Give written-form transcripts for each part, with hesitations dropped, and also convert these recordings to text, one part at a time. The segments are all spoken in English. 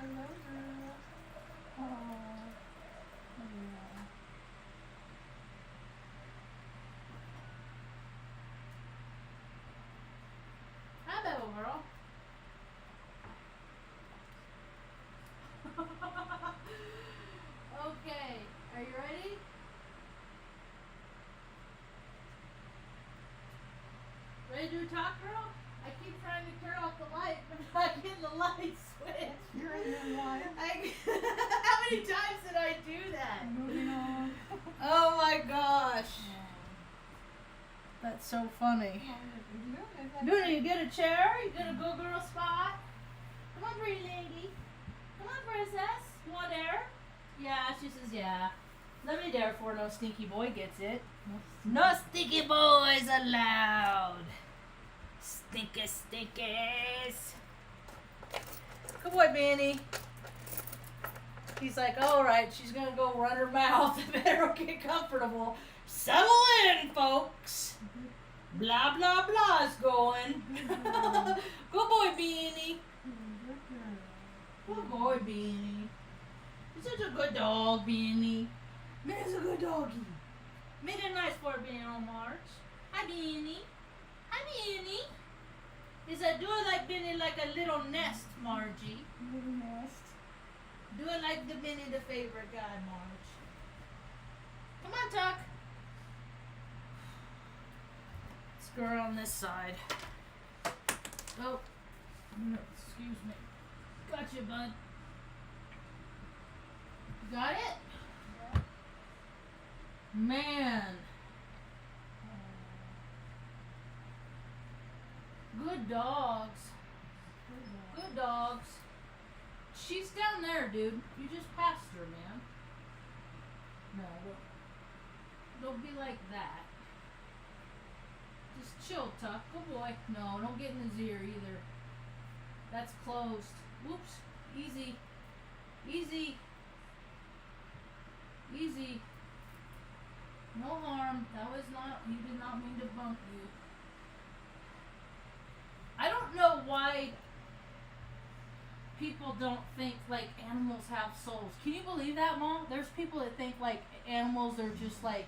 Hello, girl. Oh. Yeah. Hi, little girl. Okay, are you ready? Ready to talk, girl? I keep trying to turn off the light, but I'm not getting the light switch. You're in your life. How many times did I do that? Moving on. Oh my gosh. That's so funny. Do you get a chair? You get a good girl spot? Come on, pretty lady. Come on, princess. You want air? Yeah, she says yeah. Let me dare for no stinky boy gets it. No stinky boys allowed. Stinkies. Good boy, Benny. He's like, all right, she's gonna go run her mouth. Better get comfortable. Settle in, folks. Blah blah blah is going. Good boy, Benny. Good boy, Beanie. You're such a good dog, Beanie. Man's a good doggy. Made it nice for being on Marge. Hi, Beanie. Hi, Beanie. Is that do it like Beanie like a little nest, Margie? Little nest. Do it like the Beanie the favorite guy, Marge. Come on, Tuck. Let's go on this side. Oh, excuse me. Gotcha, bud. You got it? Yeah. Man. Good dogs. Good dogs. She's down there, dude. You just passed her, man. No, don't be like that. Just chill, Tuck. Good boy. No, don't get in his ear either. That's closed. Whoops. Easy. Easy. Easy. No harm. That was not, he did not mean to bump you. I don't know why people don't think like animals have souls. Can you believe that, Mom? There's people that think like animals are just like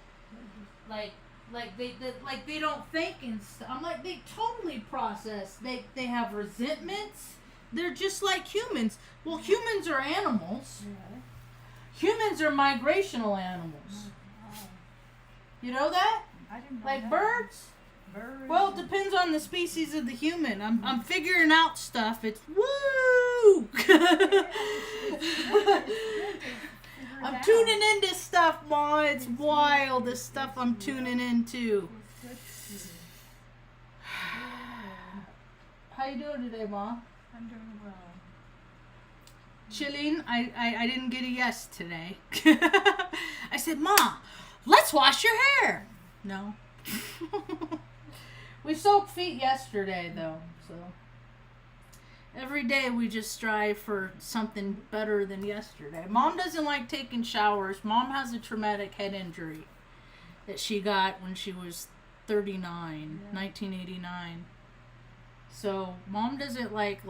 they don't think and stuff. I'm like, they totally process. They have resentments. They're just like humans. Well, humans are animals. Yeah. Humans are migrational animals. Oh. You know that? I didn't know Like that. birds? Birds. Well, it depends on the species of the human. I'm figuring out stuff. It's woo! I'm tuning into stuff, Ma. It's wild, this stuff I'm tuning into. How you doing today, Ma? I'm doing well. Chilling. I didn't get a yes today. I said, Ma, let's wash your hair. No. We soaked feet yesterday, though, so every day we just strive for something better than yesterday. Mom doesn't like taking showers. Mom has a traumatic head injury that she got when she was 39, 1989. So Mom doesn't like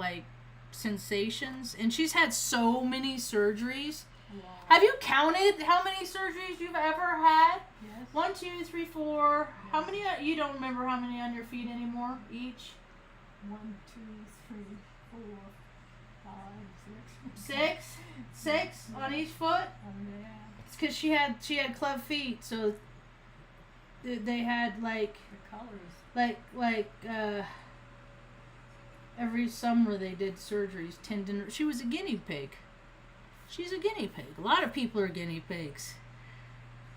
sensations, and she's had so many surgeries. Wow. Have you counted how many surgeries you've ever had? Yes. 1, 2, 3, 4. How many? You don't remember how many on your feet anymore? Each? 1, 2, 3, 4, 5, 6. 6 on each foot. Yeah. It's because she had club feet, so they had like The colors. every summer they did surgeries. Tendon. She was a guinea pig. She's a guinea pig. A lot of people are guinea pigs.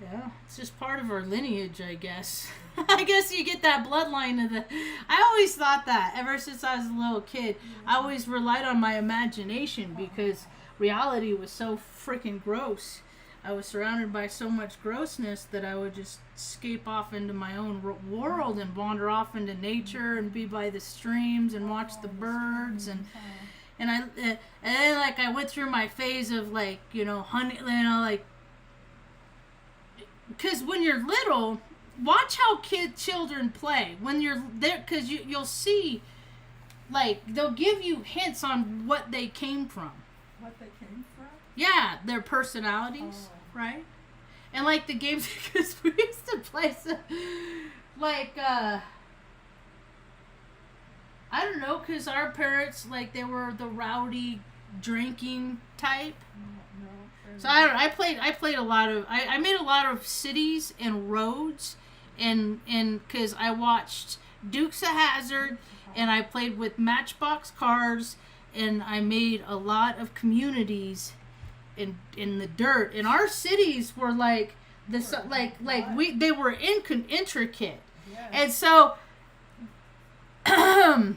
Yeah, it's just part of our lineage, I guess. I guess you get that bloodline of the... I always thought that ever since I was a little kid. I always relied on my imagination because reality was so freaking gross. I was surrounded by so much grossness that I would just escape off into my own world and wander off into nature and be by the streams and watch the birds and then like I went through my phase of like, honey, like, because when you're little, watch how children play when you're there, because you'll see, like, they'll give you hints on what they came from. What Yeah, their personalities, right? And like the games, because we used to play some, like, I don't know, because our parents, like, they were the rowdy drinking type. No. So I don't know, I played a lot of, I made a lot of cities and roads, and because I watched Dukes of Hazzard, and I played with Matchbox cars, and I made a lot of communities in the dirt. And our cities were like this, they were intricate, Yeah. and so that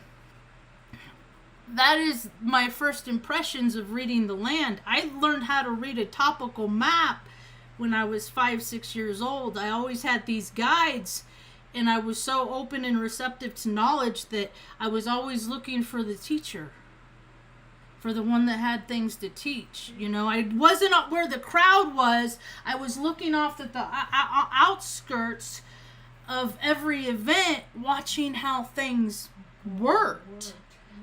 is my first impressions of reading the land. I learned how to read a topical map when I was 5-6 years old. I always had these guides, and I was so open and receptive to knowledge that I was always looking for the teacher, for the one that had things to teach. You know, I wasn't up where the crowd was. I was looking off at the outskirts of every event, watching how things worked,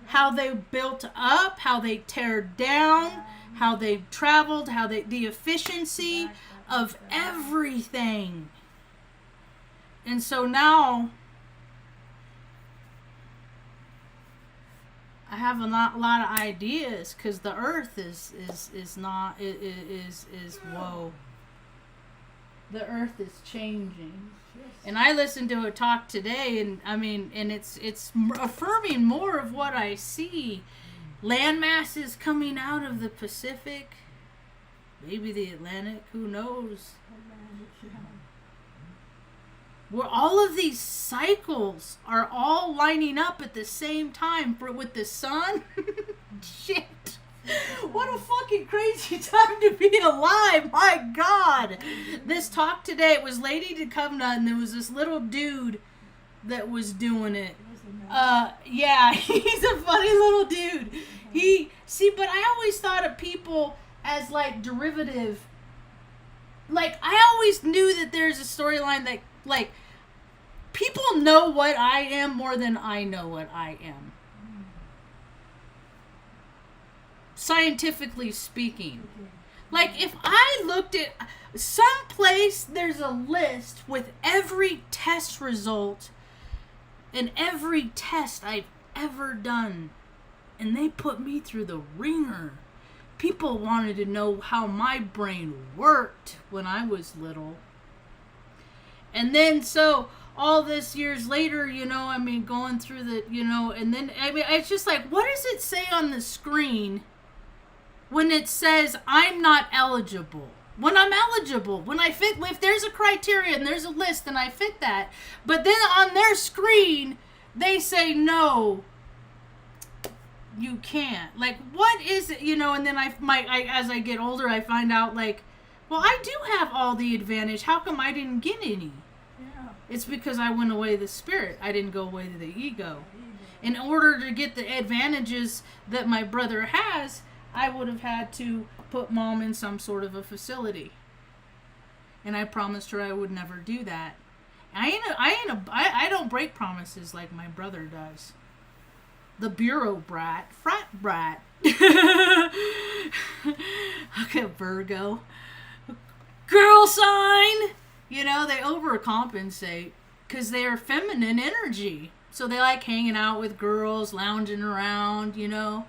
how they built up, how they tear down, how they traveled, the efficiency of everything. And so now I have a lot of ideas, because the earth is whoa. The earth is changing. And I listened to a talk today, and I mean, and it's affirming more of what I see. Land masses coming out of the Pacific, maybe the Atlantic, who knows? Where all of these cycles are all lining up at the same time with the sun. Shit. What a fucking crazy time to be alive. My God. This talk today, it was Lady DeCovna, and there was this little dude that was doing it. Yeah, he's a funny little dude. But I always thought of people as like derivative. Like, I always knew that there's a storyline that, like, people know what I am more than I know what I am. Scientifically speaking. Like, if I looked at someplace, there's a list with every test result and every test I've ever done, and they put me through the ringer. People wanted to know how my brain worked when I was little. And then, so, all this years later, you know, I mean, going through the, you know, and then, I mean, it's just like, what does it say on the screen when it says I'm not eligible? When I'm eligible, when I fit, if there's a criteria and there's a list and I fit that, but then on their screen, they say no, you can't. Like, what is it, you know? And then as I get older, I find out, like, well, I do have all the advantage. How come I didn't get any? Yeah. It's because I went away the spirit. I didn't go away to the ego. In order to get the advantages that my brother has, I would have had to put mom in some sort of a facility. And I promised her I would never do that. I don't break promises like my brother does. The bureau brat, frat brat. Look at Virgo. Girl sign! You know, they overcompensate because they are feminine energy. So they like hanging out with girls, lounging around, you know,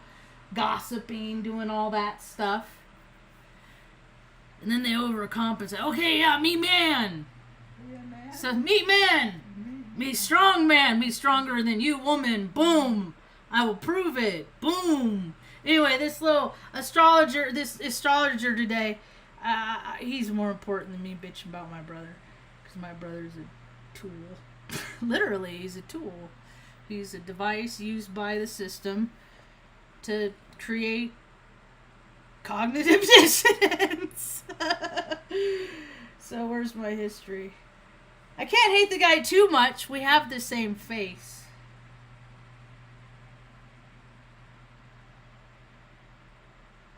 gossiping, doing all that stuff. And then they overcompensate. Okay, yeah, me man. So, me man. Me strong man. Me stronger than you, woman. Boom. I will prove it. Boom. Anyway, this astrologer today, he's more important than me bitching about my brother. Because my brother's a tool. Literally, he's a tool. He's a device used by the system to create cognitive dissonance. So where's my history? I can't hate the guy too much. We have the same face.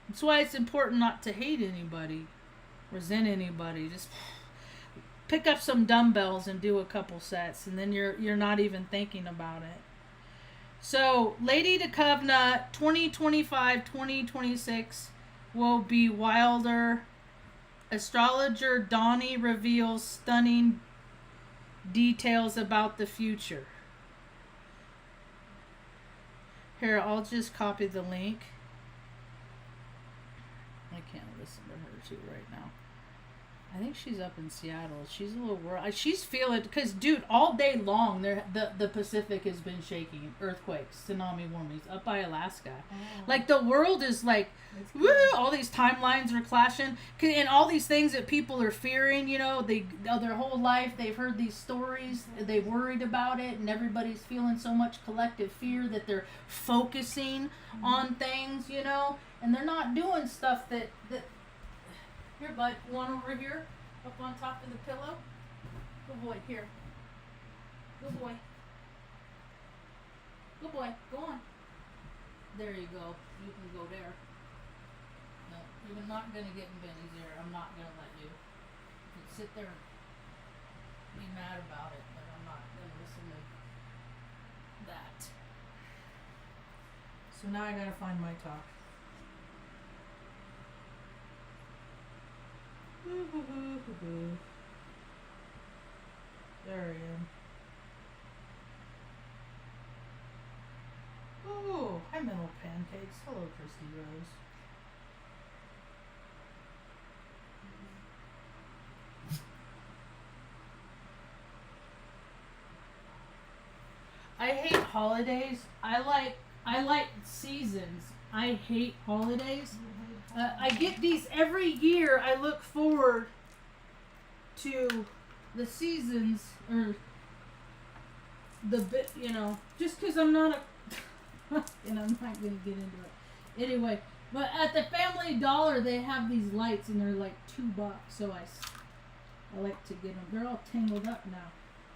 That's why it's important not to hate anybody, resent anybody. Just pick up some dumbbells and do a couple sets, and then you're not even thinking about it. So, Lady DeCovna, 2025, 2026, will be wilder. Astrologer Donnie reveals stunning details about the future. Here, I'll just copy the link. I can't listen to her too right now. I think she's up in Seattle. She's a little worried. She's feeling, because, dude, all day long, the Pacific has been shaking. Earthquakes, tsunami warnings, up by Alaska. Oh. Like, the world is like, woo, all these timelines are clashing. And all these things that people are fearing, you know, their whole life, they've heard these stories, they worried about it, and everybody's feeling so much collective fear that they're focusing on things, you know, and they're not doing stuff that here, bud, one over here, up on top of the pillow. Good boy, here. Good boy. Good boy, go on. There you go. You can go there. No, you're not going to get in Benny's ear. I'm not going to let you. You can sit there and be mad about it, but I'm not going to listen to that. So now I got to find my talk. There I am. Oh, hi mental pancakes. Hello, Christy Rose. I hate holidays. I like seasons. I hate holidays. I get these every year. I look forward to the seasons, or the bit, you know, just because I'm not a, and I'm not going to get into it. Anyway, but at the Family Dollar, they have these lights, and they're like $2, so I like to get them. They're all tangled up now.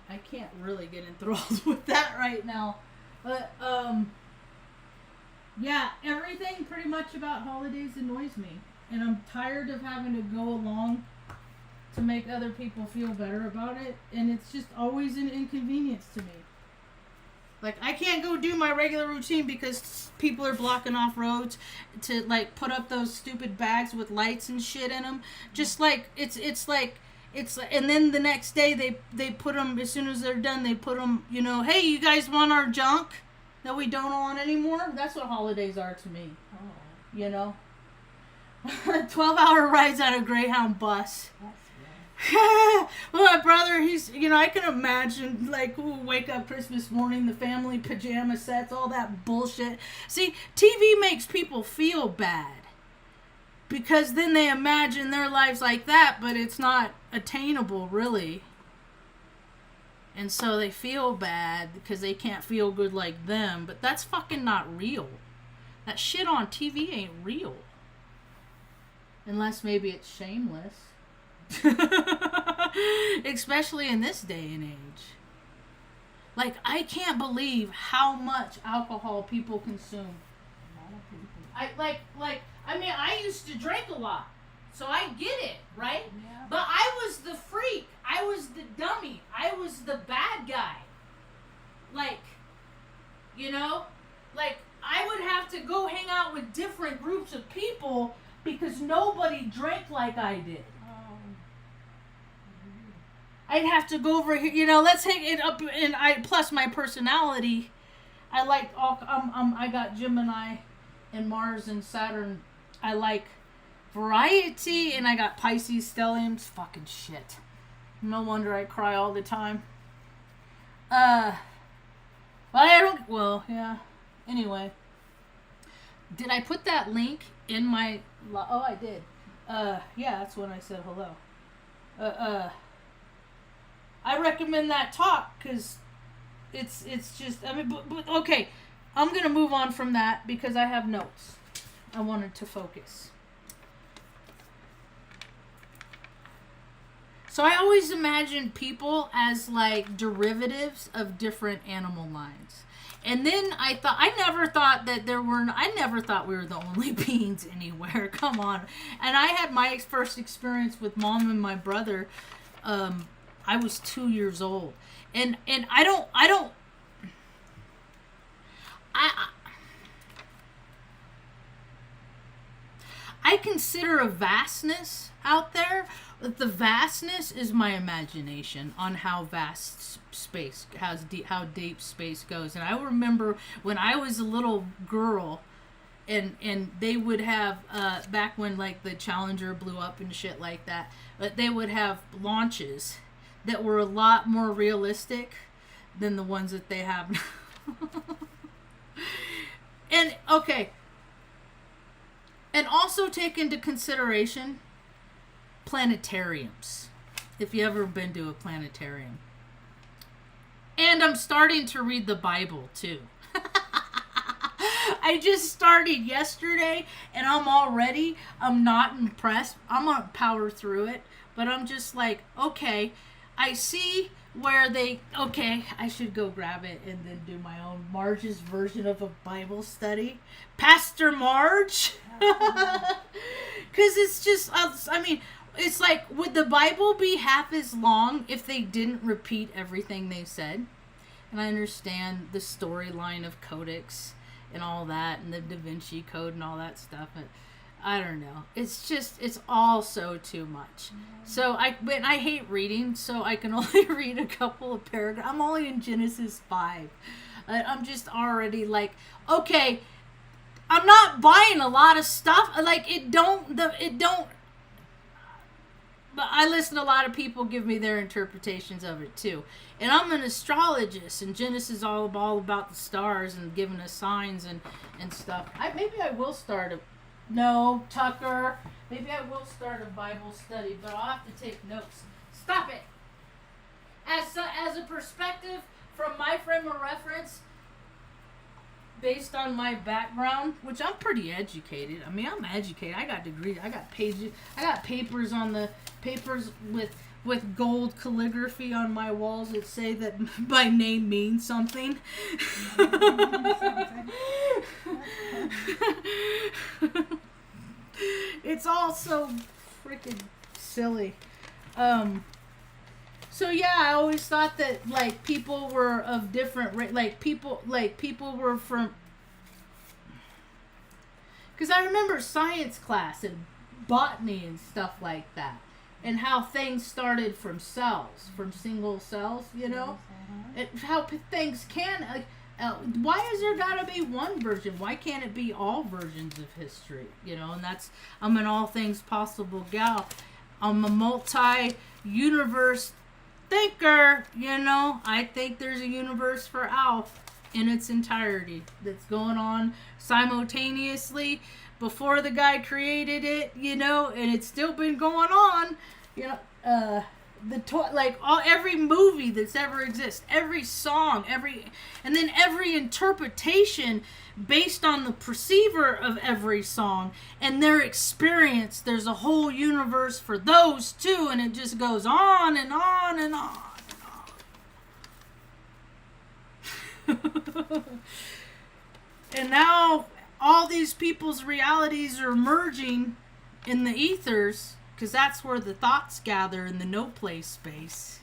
I can't really get enthralled with that right now. But, yeah, everything pretty much about holidays annoys me. And I'm tired of having to go along to make other people feel better about it. And it's just always an inconvenience to me. Like, I can't go do my regular routine because people are blocking off roads to, like, put up those stupid bags with lights and shit in them. Just like, it's like, and then the next day they put them, as soon as they're done, they put them, you know, hey, you guys want our junk that we don't want anymore? That's what holidays are to me. Oh. You know? 12-hour rides on a Greyhound bus. Well, my brother, he's, you know, I can imagine, like, we'll wake up Christmas morning, the family pajama sets, all that bullshit. See, TV makes people feel bad. Because then they imagine their lives like that, but it's not attainable, really. And so they feel bad because they can't feel good like them. But that's fucking not real. That shit on TV ain't real. Unless maybe it's shameless. Especially in this day and age. Like, I can't believe how much alcohol people consume. I mean, I used to drink a lot. So I get it, right? Yeah. But I was the freak. I was the dummy. I was the bad guy. Like, you know? Like, I would have to go hang out with different groups of people because nobody drank like I did. I'd have to go over here, you know, let's hang it up, and plus my personality, I like all, I got Gemini and Mars and Saturn. I like variety, and I got Pisces, stelliums, fucking shit. No wonder I cry all the time. But I don't, well, yeah. Anyway. Did I put that link in my, oh, I did. Yeah, that's when I said hello. I recommend that talk, because it's just, I mean, but okay. I'm going to move on from that, because I have notes. I wanted to focus. So I always imagined people as like derivatives of different animal lines. And then I never thought we were the only beings anywhere. Come on. And I had my first experience with Mom and my brother. I was 2 years old. And I consider a vastness out there. But the vastness is my imagination on how vast space, how deep space goes. And I remember when I was a little girl, and they would have back when like the Challenger blew up and shit like that, but they would have launches that were a lot more realistic than the ones that they have now. And okay, and also take into consideration planetariums, if you ever been to a planetarium. And I'm starting to read the Bible too. I just started yesterday, and I'm not impressed. I'm gonna power through it, but I'm just like, okay, I see where I should go grab it and then do my own Marge's version of a Bible study. Pastor Marge. Because it's just, I mean, it's like, would the Bible be half as long if they didn't repeat everything they said? And I understand the storyline of Codex and all that, and the Da Vinci Code and all that stuff, but I don't know. It's just, it's all so too much. So I hate reading, so I can only read a couple of paragraphs. I'm only in Genesis 5. I'm just already like, okay, I'm not buying a lot of stuff. Like, but I listen to a lot of people give me their interpretations of it too. And I'm an astrologist, and Genesis is all about the stars and giving us signs and stuff. Maybe I will start no, Tucker. Maybe I will start a Bible study, but I'll have to take notes. Stop it. As a perspective from my frame of reference, based on my background, which I'm pretty educated. I mean, I'm educated. I got degrees. I got pages. I got papers with gold calligraphy on my walls that say that my name means something. It's all so freaking silly. So yeah, I always thought that like people were of different people were from, because I remember science class and botany and stuff like that, and how things started from cells, from single cells, you know, and how things can. Why is there gotta be one version? Why can't it be all versions of history? You know, and I'm an all things possible gal. I'm a multi-universe thinker, you know. I think there's a universe for Alf in its entirety that's going on simultaneously before the guy created it, you know, and it's still been going on, you know. Every movie that's ever exists, every song, and then every interpretation based on the perceiver of every song and their experience. There's a whole universe for those too, and it just goes on and on and on and on. And now all these people's realities are merging in the ethers, because that's where the thoughts gather in the no-place space.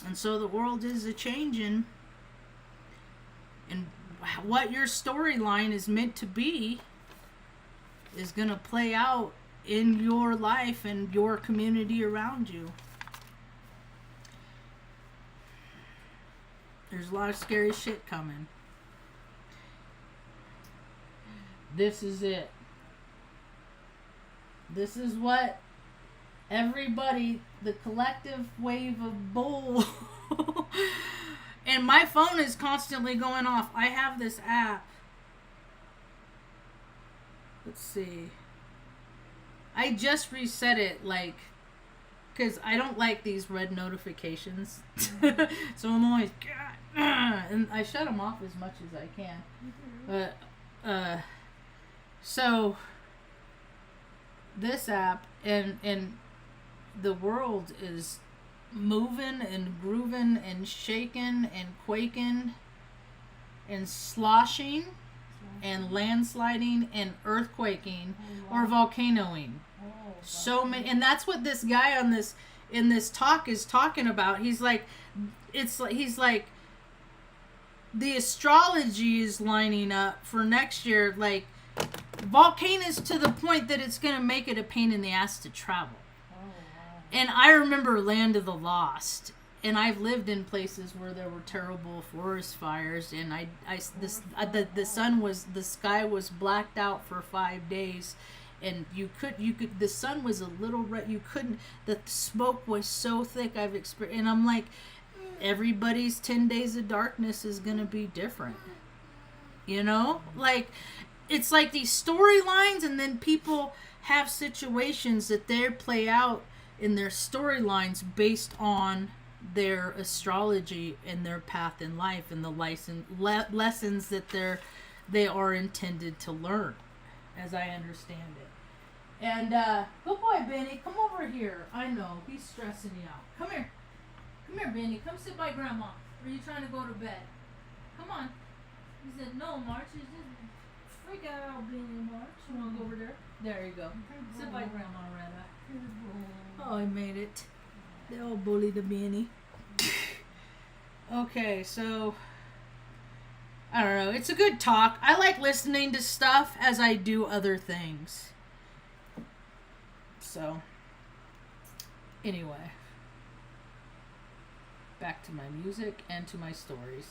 And so the world is a-changing. And what your storyline is meant to be is going to play out in your life and your community around you. There's a lot of scary shit coming. This is it. This is what everybody, the collective wave of bull. And my phone is constantly going off. I have this app. Let's see. I just reset it, because I don't like these red notifications. So I'm always, and I shut them off as much as I can. So this app and the world is moving and grooving and shaking and quaking and sloshing and landsliding and earthquaking or volcanoing. So many, and that's what this guy in this talk is talking about. He's like the astrology is lining up for next year. Like volcanoes to the point that it's going to make it a pain in the ass to travel. Oh, wow. And I remember Land of the Lost. And I've lived in places where there were terrible forest fires, and the sky was blacked out for 5 days, and the sun was a little red. You couldn't. The smoke was so thick. I've experienced, and I'm like, everybody's 10 days of darkness is gonna be different. You know, like it's like these storylines, and then people have situations that they play out in their storylines based on their astrology and their path in life and the lessons that they are intended to learn, as I understand it. And good boy, Benny, come over here. I know he's stressing you out. Come here, Benny. Come sit by Grandma. Or are you trying to go to bed? Come on. He said, "No, Marge. He's just freak out, Benny, Marge. You want to go over there? There you go. Sit by Grandma, Retta. Oh, I made it. They all bully the Benny." Okay, so I don't know. It's a good talk. I like listening to stuff as I do other things. So, anyway, back to my music and to my stories.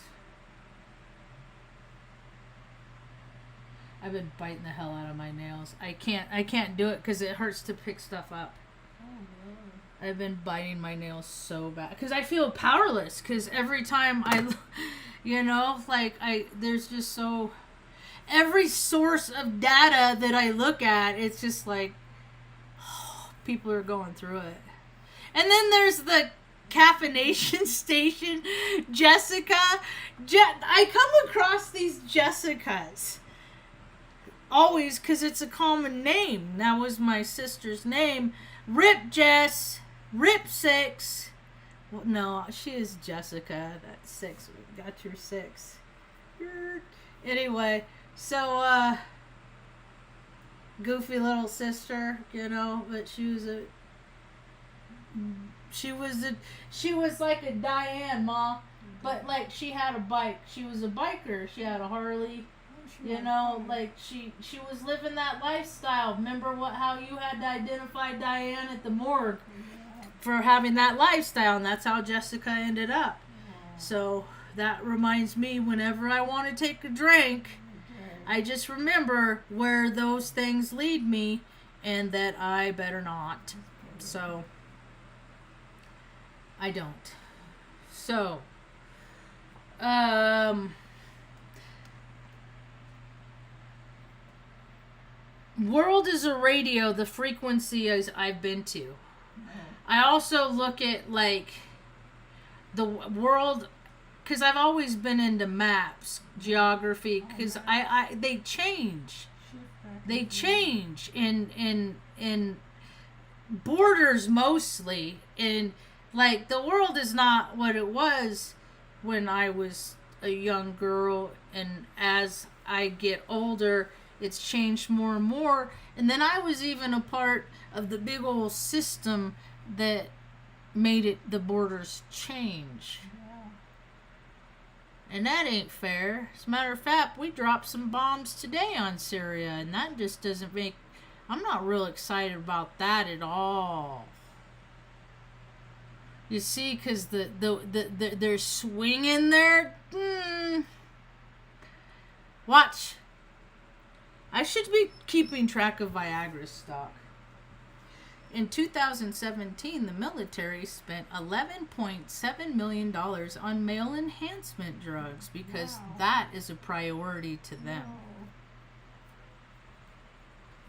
I've been biting the hell out of my nails. I can't do it because it hurts to pick stuff up. I've been biting my nails so bad because I feel powerless. Because every time there's just so every source of data that I look at, it's just like people are going through it. And then there's the caffeination station, Jessica. I come across these Jessicas always because it's a common name. That was my sister's name. Rip Jess. Rip 6. Well, no, she is Jessica. That's 6. We got your 6. Anyway, so goofy little sister, but she was like a Diane, Ma, but like she had a bike. She was a biker. She had a Harley. Like she was living that lifestyle. Remember how you had to identify Diane at the morgue for having that lifestyle, and that's how Jessica ended up. So that reminds me, whenever I want to take a drink, I just remember where those things lead me, and that I better not. So I don't. So world is a radio, the frequency is I've been to. I also look at like the world, because I've always been into maps, geography, because they change in borders mostly, and like the world is not what it was when I was a young girl, and as I get older it's changed more and more. And then I was even a part of the big old system that made the borders change. And that ain't fair. As a matter of fact, we dropped some bombs today on Syria, and that just doesn't make... I'm not real excited about that at all. You see, because they're swinging there. Watch. I should be keeping track of Viagra stock. In 2017, the military spent $11.7 million on male enhancement drugs because that is a priority to them.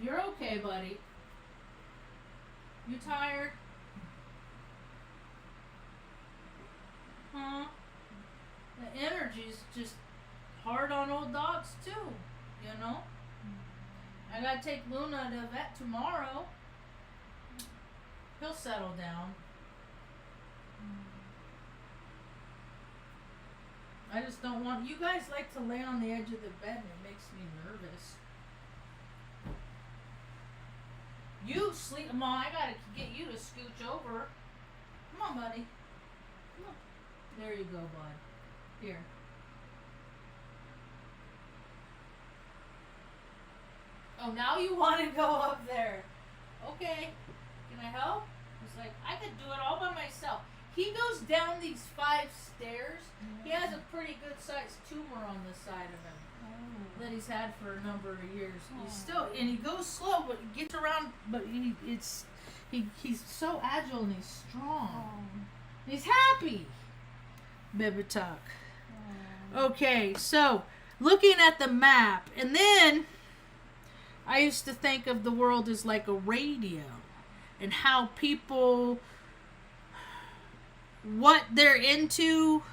You're okay, buddy. You tired? Huh? The energy's just hard on old dogs too, I gotta take Luna to the vet tomorrow. He'll settle down. I just don't want... You guys like to lay on the edge of the bed and it makes me nervous. You sleep... Mom, I gotta get you to scooch over. Come on, buddy. Come on. There you go, bud. Here. Oh, now you want to go up there. Okay. Can I help? He's like, I could do it all by myself. He goes down these 5 stairs. He has a pretty good sized tumor on the side of him that he's had for a number of years. He's still, and he goes slow, but he gets around. But he's so agile and he's strong. He's happy. Baby talk. Okay, so looking at the map, and then I used to think of the world as like a radio, and how people, what they're into,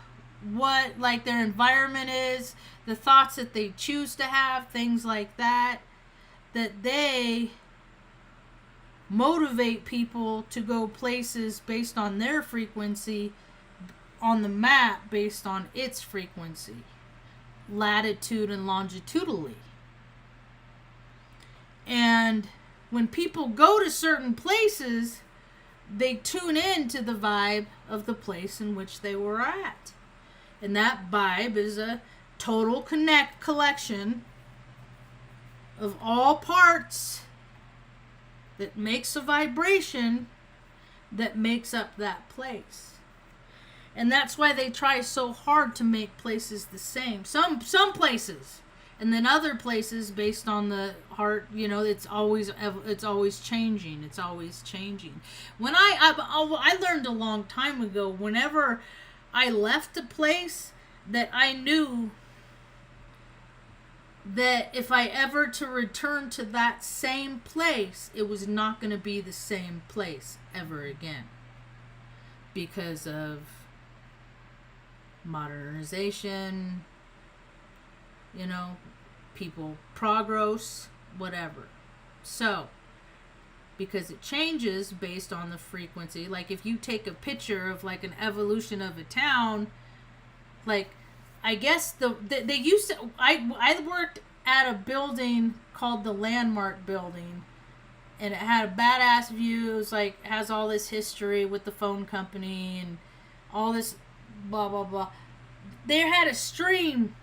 what like their environment is, the thoughts that they choose to have, things like that, that they motivate people to go places based on their frequency on the map based on its frequency, latitude and longitudinally. And when people go to certain places, they tune in to the vibe of the place in which they were at. And that vibe is a total collection of all parts that makes a vibration that makes up that place. And that's why they try so hard to make places the same. Some places, and then other places based on the heart. You know, it's always changing. It's always changing. When I learned a long time ago, whenever I left a place, that I knew that if I ever to return to that same place, it was not going to be the same place ever again, because of modernization, you know, people progress, whatever. So, because it changes based on the frequency. Like if you take a picture of like an evolution of a town, like I guess they used to, I worked at a building called the Landmark Building, and it had a badass view. It was like, has all this history with the phone company and all this blah blah blah. They had a stream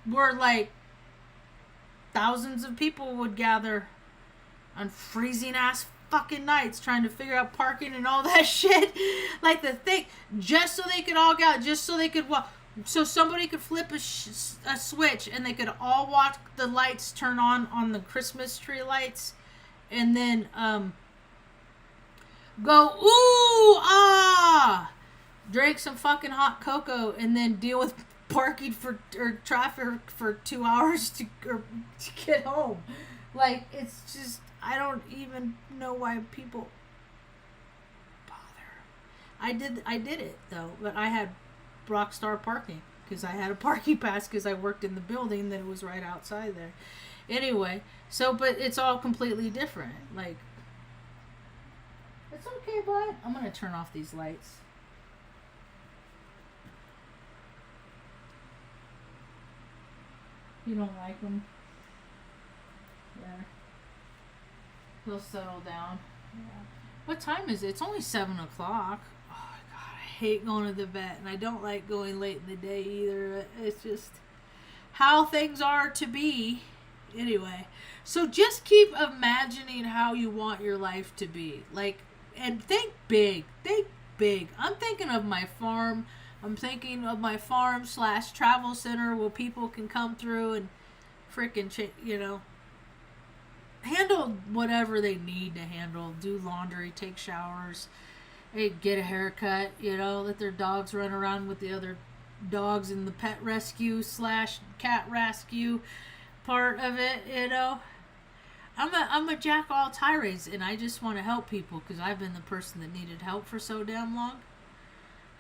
where like thousands of people would gather on freezing ass fucking nights trying to figure out parking and all that shit. Like the thing, just so they could all get, just so they could walk, so somebody could flip a switch and they could all watch the lights turn on the Christmas tree lights, and then go ooh ah, drink some fucking hot cocoa, and then deal with parking or traffic for 2 hours to get home. Like, it's just, I don't even know why people bother. I did it though, but I had rockstar parking because I had a parking pass because I worked in the building that was right outside there. Anyway, so but it's all completely different. Like, it's okay, bud. I'm gonna turn off these lights. You don't like them? Yeah. He'll settle down. Yeah. What time is it? It's only 7 o'clock. Oh, God, I hate going to the vet, and I don't like going late in the day either. It's just how things are to be. Anyway, so just keep imagining how you want your life to be. Like, and think big. Think big. I'm thinking of my farm. I'm thinking of my farm / travel center where people can come through and freaking, you know, handle whatever they need to handle. Do laundry, take showers, get a haircut, you know, let their dogs run around with the other dogs in the pet rescue / cat rescue part of it, you know. I'm a jack of all trades, and I just want to help people because I've been the person that needed help for so damn long.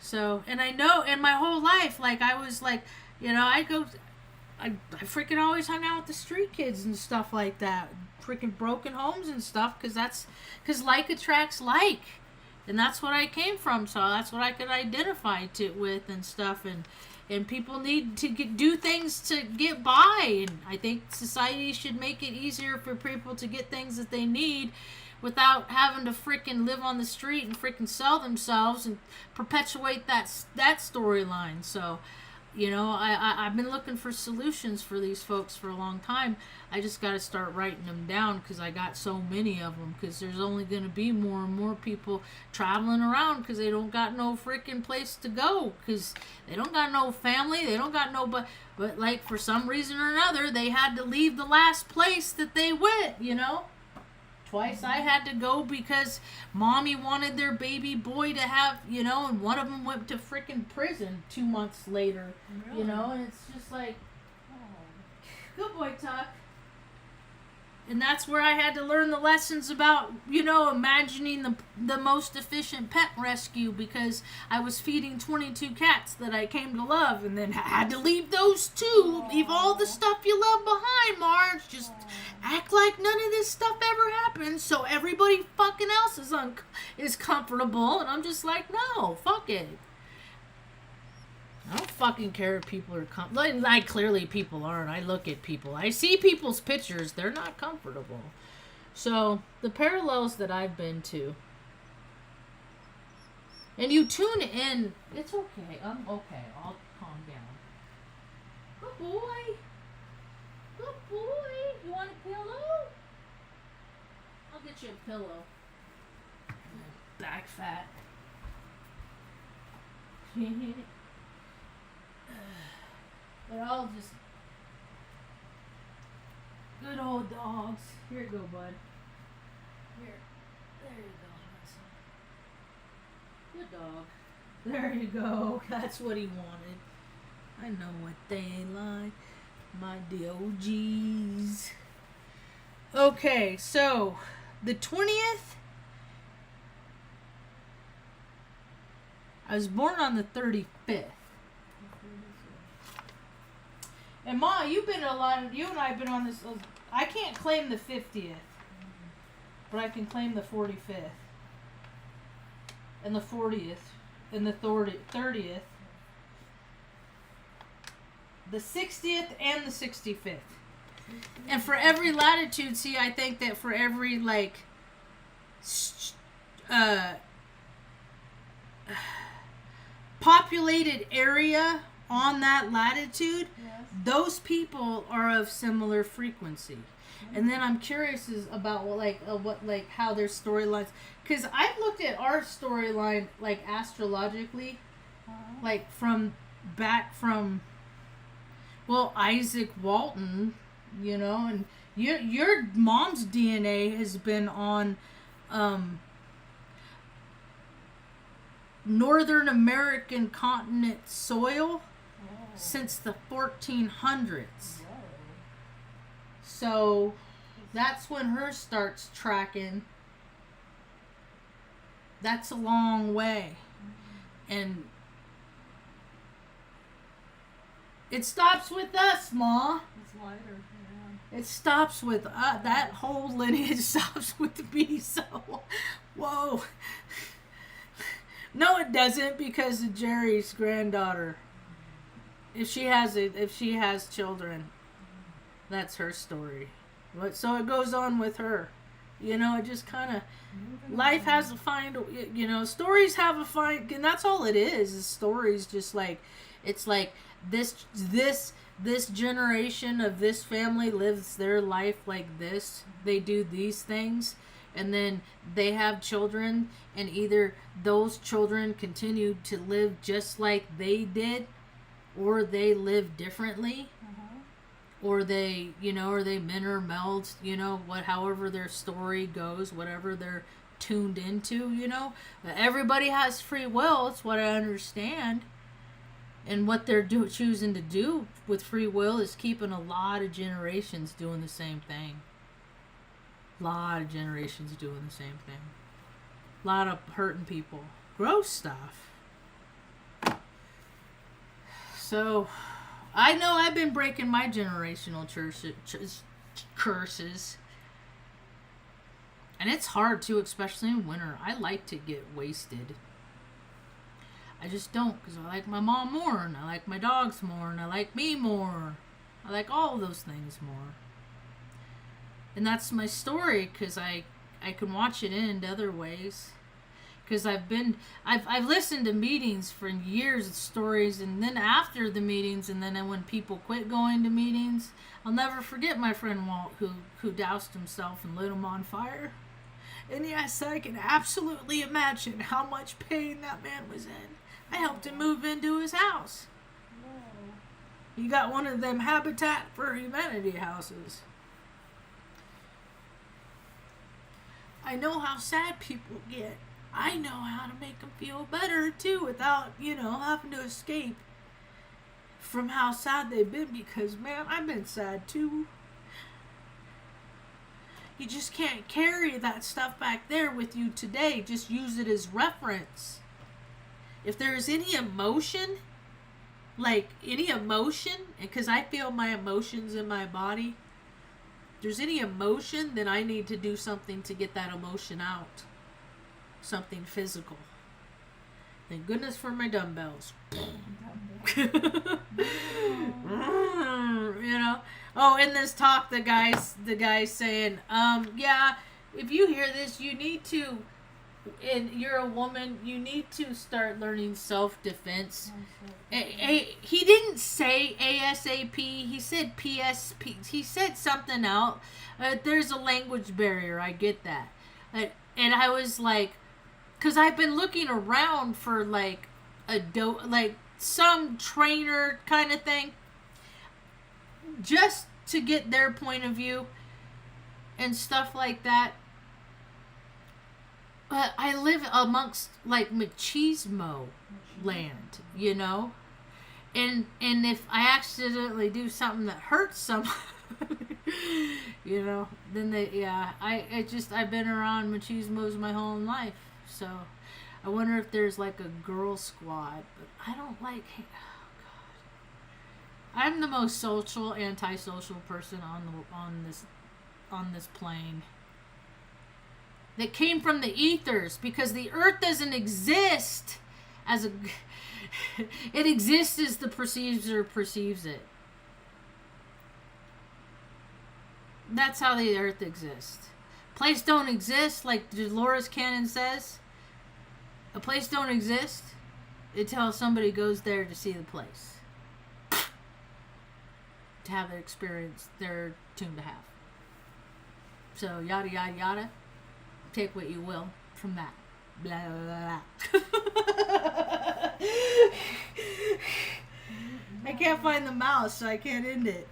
So, and I know in my whole life, like I was like, you know, I freaking always hung out with the street kids and stuff like that, freaking broken homes and stuff, because like attracts like, and that's what I came from, so that's what I could identify with and stuff, and people need to do things to get by, and I think society should make it easier for people to get things that they need without having to freaking live on the street and freaking sell themselves and perpetuate that storyline. So You know, I've been looking for solutions for these folks for a long time. I just got to start writing them down because I got so many of them. Because there's only going to be more and more people traveling around because they don't got no freaking place to go. Because they don't got no family. They don't got no... But like, for some reason or another, they had to leave the last place that they went, you know? Twice I had to go because mommy wanted their baby boy to have, you know, and one of them went to freaking prison 2 months later, Really? you know, and it's just like, good boy, Tuck. And that's where I had to learn the lessons about, you know, imagining the most efficient pet rescue because I was feeding 22 cats that I came to love and then had to leave those too. Leave all the stuff you love behind, Marge. Just act like none of this stuff ever happened so everybody fucking else is comfortable. And I'm just like, no, fuck it. I don't fucking care if people are like clearly people aren't. I look at people. I see people's pictures. They're not comfortable. So, the parallels that I've been to. And you tune in. It's okay. I'm okay. I'll calm down. Good boy. Good boy. You want a pillow? I'll get you a pillow. Back fat. They're all just good old dogs. Here you go, bud. Here. There you go. Good dog. There you go. That's what he wanted. I know what they like. My DOGs. Okay, so the 20th. I was born on the 35th. And Ma, you've been a lot of, you and I have been on this, I can't claim the 50th, but I can claim the 45th, and the 40th, and the 30th, the 60th, and the 65th. And for every latitude, see, I think that for every, like, populated area on that latitude, Yes. those people are of similar frequency. And then I'm curious about what how their storylines, because I've looked at our storyline like astrologically, like from Isaac Walton, you know, and your mom's DNA has been on Northern American continent soil since the 1400s. So that's when her starts tracking. That's a long way. And it stops with us, Ma. It's lighter, yeah. It stops with that whole lineage stops with me. So, whoa. No, it doesn't, because of Jerry's granddaughter. If she has children, that's her story. So it goes on with her. You know, it just kind of, life has a find, you know, stories have a find, and that's all it is stories. Just like, it's like this generation of this family lives their life like this. They do these things, and then they have children, and either those children continue to live just like they did, or they live differently, or they, you know, or they meld, you know, however their story goes, whatever they're tuned into, you know. Everybody has free will. It's what I understand. And what they're choosing to do with free will is keeping a lot of generations doing the same thing. A lot of generations doing the same thing. A lot of hurting people. Gross stuff. So, I know I've been breaking my generational curses. And it's hard too, especially in winter. I like to get wasted. I just don't, because I like my mom more, and I like my dogs more, and I like me more. I like all of those things more. And that's my story, because I can watch it end other ways. because I've listened to meetings for years of stories, and then after the meetings, and then when people quit going to meetings, I'll never forget my friend Walt who doused himself and lit him on fire. And yes, I can absolutely imagine how much pain that man was in. I helped him move into his house. He got one of them Habitat for Humanity houses. I know how sad people get. I know how to make them feel better too without, having to escape from how sad they've been, because, man, I've been sad too. You just can't carry that stuff back there with you today. Just use it as reference. If there's any emotion, because I feel my emotions in my body, if there's any emotion, then I need to do something to get that emotion out. Something physical. Thank goodness for my dumbbells. Oh, in this talk, the guy's saying, yeah, if you hear this, you need to, and you're a woman, you need to start learning self-defense. He didn't say ASAP, he said PSP, he said something else. There's a language barrier, I get that. And I was like, because I've been looking around for some trainer kind of thing, just to get their point of view and stuff like that. But I live amongst machismo land, and if I accidentally do something that hurts someone, then I've been around machismos my whole life, so I wonder if there's a girl squad, but I don't like. I'm the most antisocial person on this plane. That came from the ethers, because the earth doesn't exist it exists as the perceiver perceives it. That's how the earth exists. Place don't exist, like Dolores Cannon says. A place don't exist until somebody goes there to see the place. To have their experience they're tuned to have. So yada yada yada. Take what you will from that. Blah blah blah. I can't find the mouse, so I can't end it.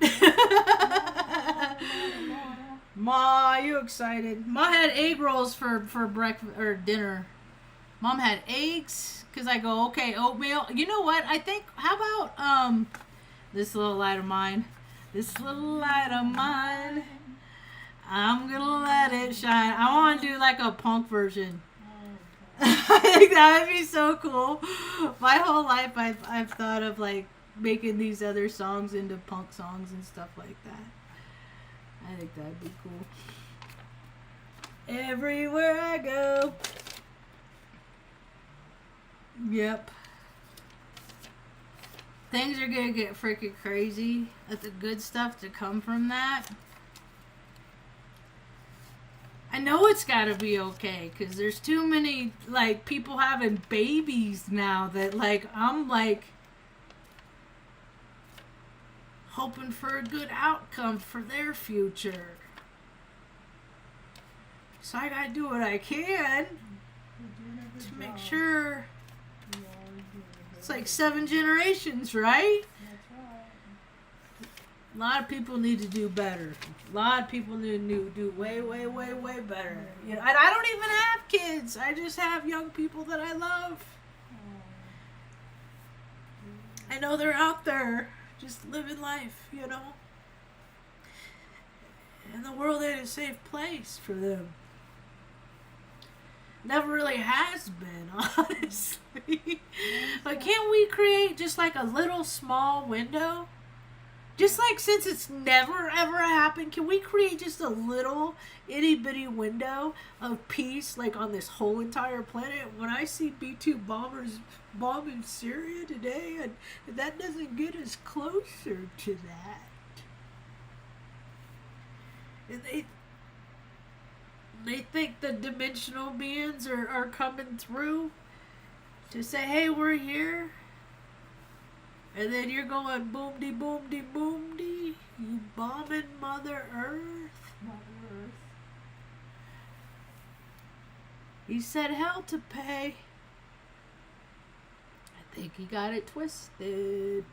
Ma, you excited? Ma had egg rolls for breakfast or dinner. Mom had eggs, because I go, okay, oatmeal. You know what? I think, how about this little light of mine? This little light of mine, I'm gonna let it shine. I want to do a punk version. I think that would be so cool. My whole life I've thought of making these other songs into punk songs and stuff like that. I think that'd be cool. Everywhere I go. Yep. Things are gonna get freaking crazy. That's the good stuff to come from that. I know it's gotta be okay, because there's too many people having babies now that I'm hoping for a good outcome for their future. So I gotta do what I can to make sure. It's 7 generations, right? That's right. A lot of people need to do better. A lot of people need to do way, way, way, way better. And I don't even have kids. I just have young people that I love. I know they're out there just living life, And the world ain't a safe place for them. Never really has been, honestly. But can't we create just a little small window? Just since it's never ever happened, can we create just a little itty bitty window of peace on this whole entire planet? When I see B-2 bombers bombing Syria today, and that doesn't get us closer to that. And They think the dimensional beings are coming through to say, hey, we're here. And then you're going boom-de, boom-de, boom-de. You bombing Mother Earth. Mother Earth. He said hell to pay. I think he got it twisted.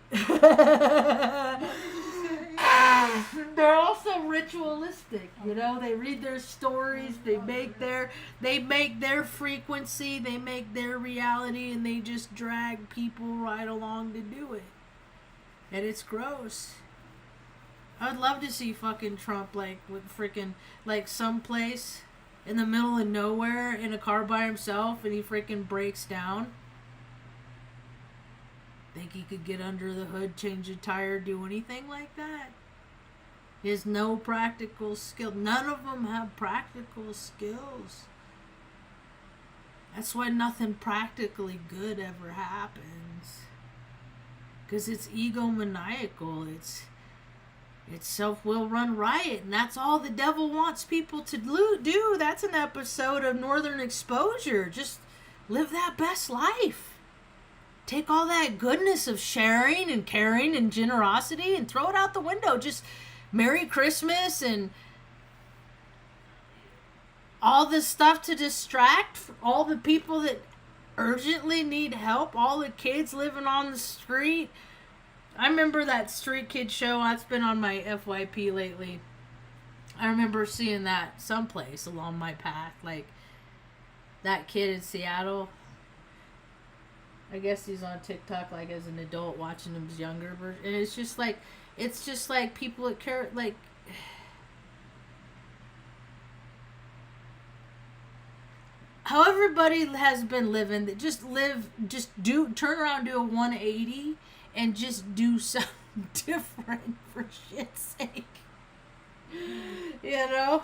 They're also ritualistic, you know. They read their stories, they make their frequency, they make their reality, and they just drag people right along to do it. And it's gross. I would love to see fucking Trump like with freaking like someplace in the middle of nowhere in a car by himself, and he freaking breaks down. Think he could get under the hood, change a tire, do anything like that? He has no practical skill. None of them have practical skills. That's why nothing practically good ever happens. Because it's egomaniacal. It's self-will run riot. And that's all the devil wants people to do. That's an episode of Northern Exposure. Just live that best life. Take all that goodness of sharing and caring and generosity and throw it out the window. Just Merry Christmas and all this stuff to distract all the people that urgently need help, all the kids living on the street. I remember that Street Kid show. That's been on my FYP lately. I remember seeing that someplace along my path. Like that kid in Seattle. I guess he's on TikTok like as an adult watching him as younger version. And it's just like people that care, like how everybody has been living, that turn around, do a 180 and just do something different for shit's sake. You know?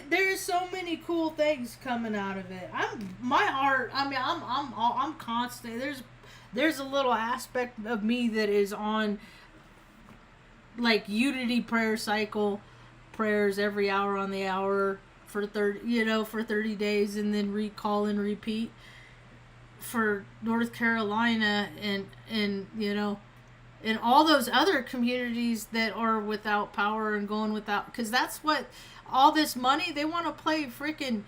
There's so many cool things coming out of it. I'm constant. There's a little aspect of me that is on like unity prayer cycle prayers every hour on the hour for 30 days, and then recall and repeat for North Carolina and and all those other communities that are without power and going without, because that's what all this money, they want to play freaking,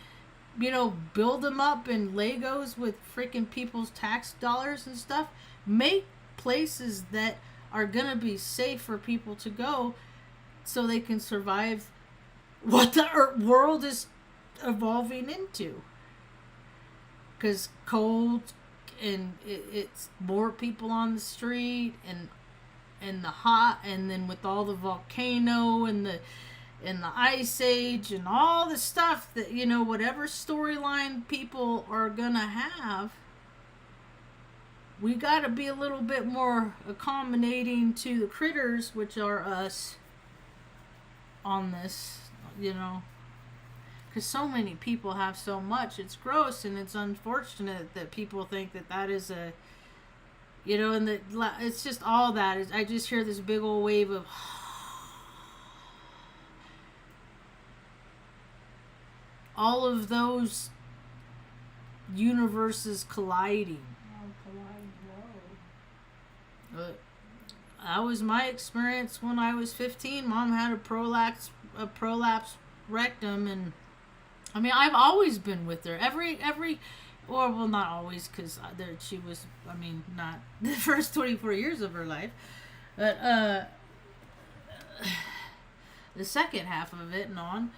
build them up in Legos with freaking people's tax dollars and stuff. Make places that are going to be safe for people to go so they can survive what the world is evolving into. Because cold and it's more people on the street and the hot, and then with all the volcano and the ice age and all the stuff that, whatever storyline people are gonna have, we gotta be a little bit more accommodating to the critters, which are us, on this, because so many people have so much. It's gross, and it's unfortunate that people think that is a, and that it's just all that is. I just hear this big old wave of all of those universes colliding. That was my experience when I was 15. Mom had a prolapse rectum, and I've always been with her. Well, not always, because she was, not the first 24 years of her life, but the second half of it and on.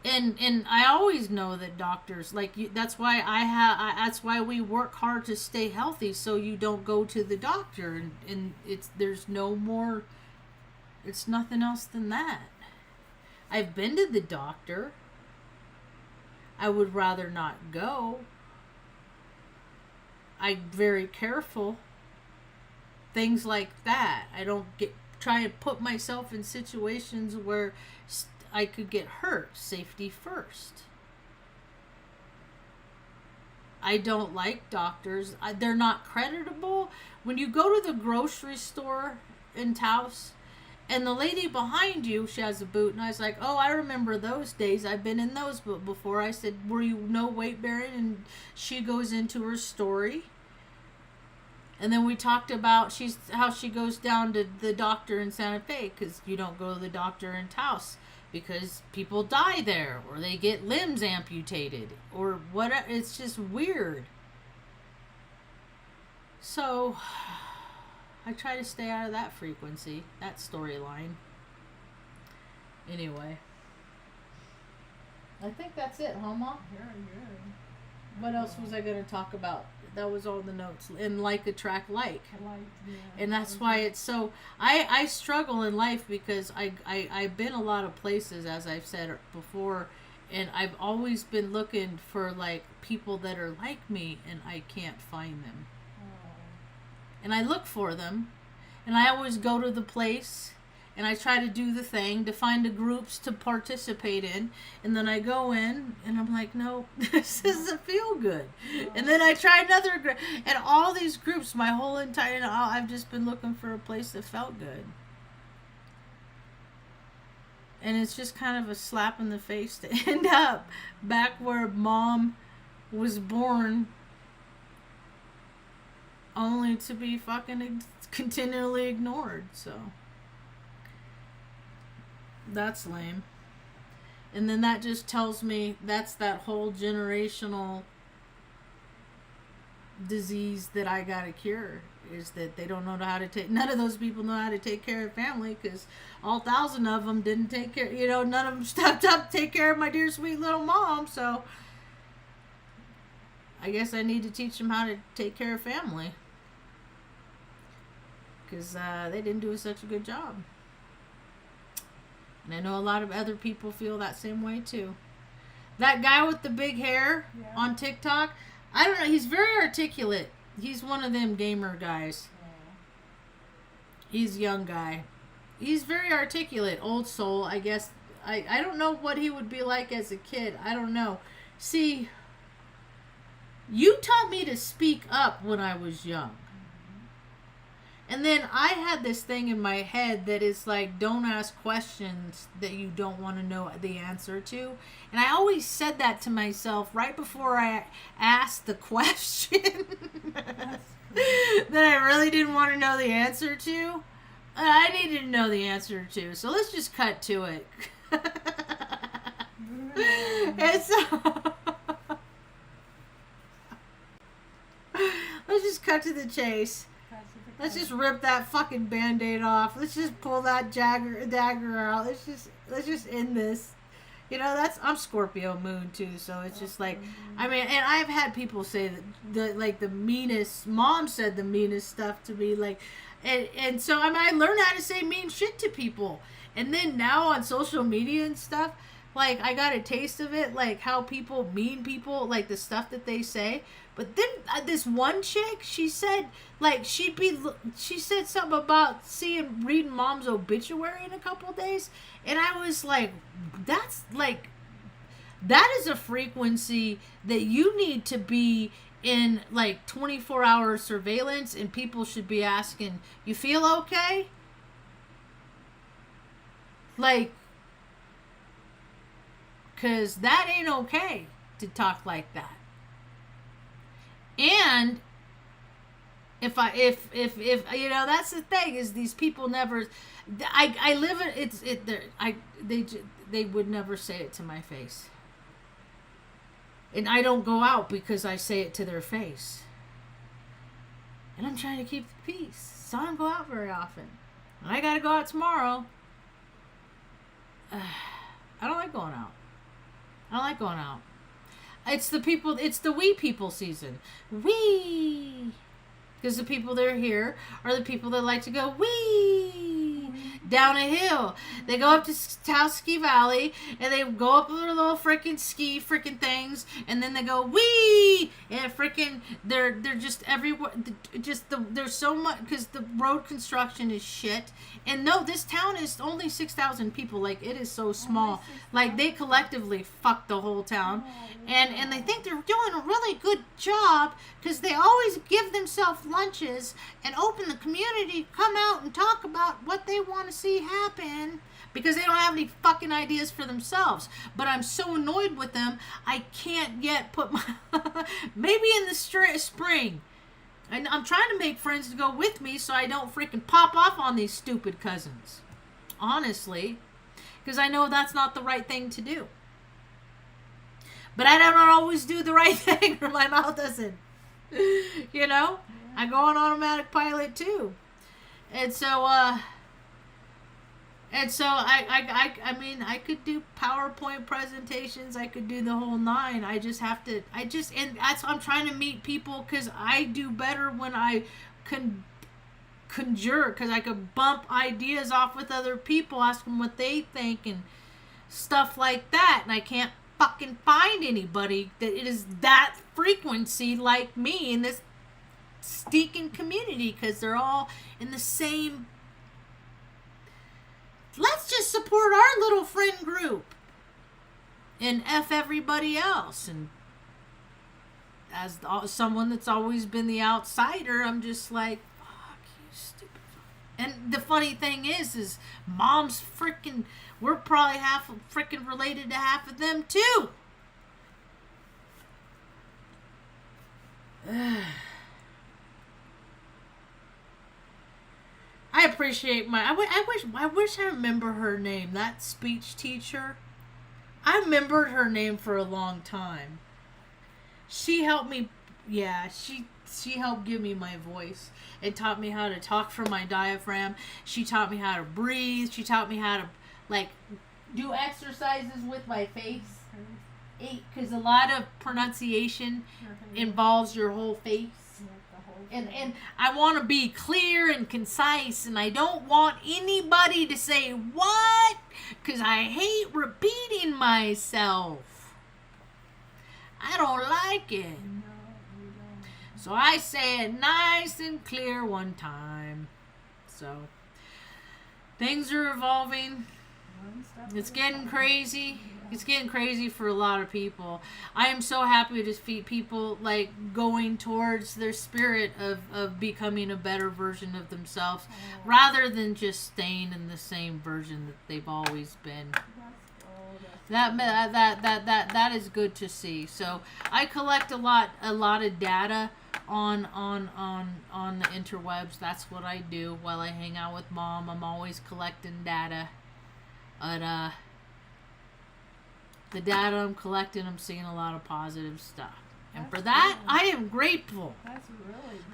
And I always know that doctors, that's why that's why we work hard to stay healthy, so you don't go to the doctor, and there's nothing else than that. I've been to the doctor. I would rather not go. I'm very careful. Things like that. I don't try and put myself in situations where I could get hurt. Safety first. I don't like doctors. They're not creditable. When you go to the grocery store in Taos And the lady behind you, she has a boot. And I was like, oh, I remember those days. I've been in those before. I said, were you no weight bearing? And she goes into her story. And then we talked about how she goes down to the doctor in Santa Fe, because you don't go to the doctor in Taos because people die there, or they get limbs amputated, or whatever. It's just weird. So I try to stay out of that frequency, that storyline. Anyway, I think that's it, huh, Mom? Very good. What else was I going to talk about? That was all the notes. And like attract like. And that's why it's so... I struggle in life because I've been a lot of places, as I've said before, and I've always been looking for, like, people that are like me, and I can't find them. And I look for them, and I always go to the place, and I try to do the thing to find the groups to participate in, and then I go in, and I'm like, no, this doesn't feel good. And then I try another group, and all these groups, my whole entire, I've just been looking for a place that felt good. And it's just kind of a slap in the face to end up back where Mom was born, only to be fucking continually ignored. So that's lame. And then that just tells me that's that whole generational disease that I gotta cure, is that they don't know how to take, none of those people know how to take care of family, because all 1,000 of them didn't take care, none of them stepped up to take care of my dear sweet little mom. So I guess I need to teach them how to take care of family, because they didn't do such a good job. And I know a lot of other people feel that same way too. That guy with the big hair on TikTok, I don't know, he's very articulate. He's one of them gamer guys. He's a young guy. He's very articulate, old soul, I guess. I don't know what he would be like as a kid. I don't know. See, you taught me to speak up when I was young. And then I had this thing in my head that is like, don't ask questions that you don't want to know the answer to. And I always said that to myself right before I asked the question that I really didn't want to know the answer to. I needed to know the answer to. So let's just cut to it. And so let's just cut to the chase. Let's just rip that fucking Band-Aid off. Let's just pull that dagger out. Let's just end this. I'm Scorpio moon too, so it's just like, I mean, and I've had people say that the meanest, Mom said the meanest stuff to me, like, and so I learned how to say mean shit to people. And then now on social media and stuff, like, I got a taste of it, like how mean people, like the stuff that they say. But then this one chick, she said, like, she said something about reading Mom's obituary in a couple of days. And I was like, that is a frequency that you need to be in, like, 24-hour surveillance, and people should be asking, you feel okay? Like, because that ain't okay to talk like that. And if that's the thing, is these people never, I live it, they would never say it to my face. And I don't go out because I say it to their face. And I'm trying to keep the peace, so I don't go out very often. And I gotta go out tomorrow. I don't like going out. It's the we people season. We. Because the people that are here are the people that like to go wee down a hill. They go up to Taos Ski Valley, and they go up their little freaking ski freaking things, and then they go wee, and freaking they're just everywhere. There's so much, because the road construction is shit. And no, this town is only 6,000 people. Like, it is so small. Like, they collectively fucked the whole town. And they think they're doing a really good job, because they always give themselves lunches and open the community, come out and talk about what they want to see happen because they don't have any fucking ideas for themselves. But I'm so annoyed with them, I can't yet put my... Maybe in the spring. And I'm trying to make friends to go with me so I don't freaking pop off on these stupid cousins. Honestly. Because I know that's not the right thing to do. But I don't always do the right thing or my mouth doesn't. You know? I go on automatic pilot too. And so, I mean, I could do PowerPoint presentations. I could do the whole nine. And that's I'm trying to meet people because I do better when I can conjure, because I could bump ideas off with other people, ask them what they think and stuff like that. And I can't fucking find anybody that it is that frequency like me in this stinking community, because they're all in the same... Let's just support our little friend group and F everybody else. And as someone that's always been the outsider, I'm just like, fuck you, stupid. And the funny thing is mom's freaking... We're probably half freaking related to half of them too. I appreciate I wish I remember her name. That speech teacher. I remembered her name for a long time. She helped me. Yeah, she helped give me my voice. It taught me how to talk from my diaphragm. She taught me how to breathe. She taught me how to do exercises with my face. Because a lot of pronunciation involves your whole face. And I want to be clear and concise, and I don't want anybody to say what, because I hate repeating myself. I don't like it. No, you don't. So I say it nice and clear one time. So things are evolving. It's getting crazy. It's getting crazy for a lot of people. I am so happy to see people going towards their spirit of becoming a better version of themselves, rather than just staying in the same version that they've always been. That is good to see. So I collect a lot of data on the interwebs. That's what I do while I hang out with mom. I'm always collecting data. But the data I'm collecting, I'm seeing a lot of positive stuff. And for that, I am grateful. That's really